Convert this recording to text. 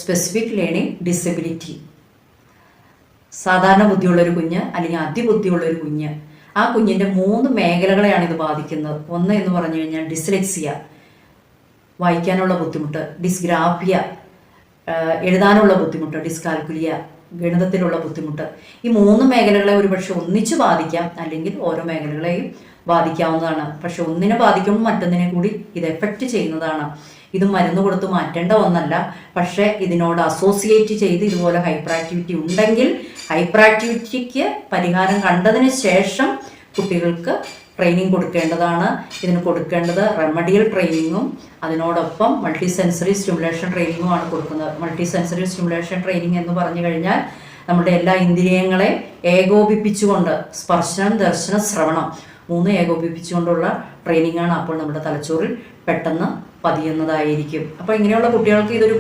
Specific learning disability. സാധാരണ ബുദ്ധിയുള്ളൊരു കുഞ്ഞ് അല്ലെങ്കിൽ അതിബുദ്ധിയുള്ളൊരു കുഞ്ഞ്, ആ കുഞ്ഞിൻ്റെ 3 മേഖലകളെയാണ് ഇത് ബാധിക്കുന്നത്. ഒന്ന് എന്ന് പറഞ്ഞു കഴിഞ്ഞാൽ ഡിസ്ലെക്സിയ, വായിക്കാനുള്ള ബുദ്ധിമുട്ട്; ഡിസ്ഗ്രാഫിയ, എഴുതാനുള്ള ബുദ്ധിമുട്ട്; ഡിസ്കാൽക്കുലിയ, ഗണിതത്തിലുള്ള ബുദ്ധിമുട്ട്. ഈ 3 മേഖലകളെ ഒരുപക്ഷെ ഒന്നിച്ച് ബാധിക്കാം, അല്ലെങ്കിൽ ഓരോ മേഖലകളെയും ബാധിക്കാവുന്നതാണ്. പക്ഷെ ഒന്നിനെ ബാധിക്കുമ്പോൾ മറ്റൊന്നിനെ കൂടി ഇത് എഫക്റ്റ് ചെയ്യുന്നതാണ്. ഇത് മരുന്ന് കൊടുത്ത് മാറ്റേണ്ട ഒന്നല്ല. പക്ഷേ ഇതിനോട് അസോസിയേറ്റ് ചെയ്ത് ഇതുപോലെ ഹൈപ്പർ ആക്ടിവിറ്റി ഉണ്ടെങ്കിൽ ഹൈപ്പർ ആക്ടിവിറ്റിക്ക് പരിഹാരം കണ്ടതിന് ശേഷം കുട്ടികൾക്ക് ട്രെയിനിങ് കൊടുക്കേണ്ടതാണ്. ഇതിന് കൊടുക്കേണ്ടത് റെമഡിയൽ ട്രെയിനിങ്ങും അതിനോടൊപ്പം മൾട്ടി സെൻസറി സ്റ്റിമുലേഷൻ ട്രെയിനിങ്ങുമാണ് കൊടുക്കുന്നത്. മൾട്ടി സെൻസറി സ്റ്റിമുലേഷൻ ട്രെയിനിങ് എന്ന് പറഞ്ഞു കഴിഞ്ഞാൽ നമ്മുടെ എല്ലാ ഇന്ദ്രിയങ്ങളെ ഏകോപിപ്പിച്ചുകൊണ്ട്, സ്പർശനം, ദർശനം, ശ്രവണം 3 ഏകോപിപ്പിച്ചുകൊണ്ടുള്ള ട്രെയിനിങ് ആണ്. അപ്പോൾ നമ്മുടെ തലച്ചോറിൽ പെട്ടെന്ന് പതിയുന്നതായിരിക്കും. അപ്പോൾ ഇങ്ങനെയുള്ള കുട്ടികൾക്ക് ഇതൊരു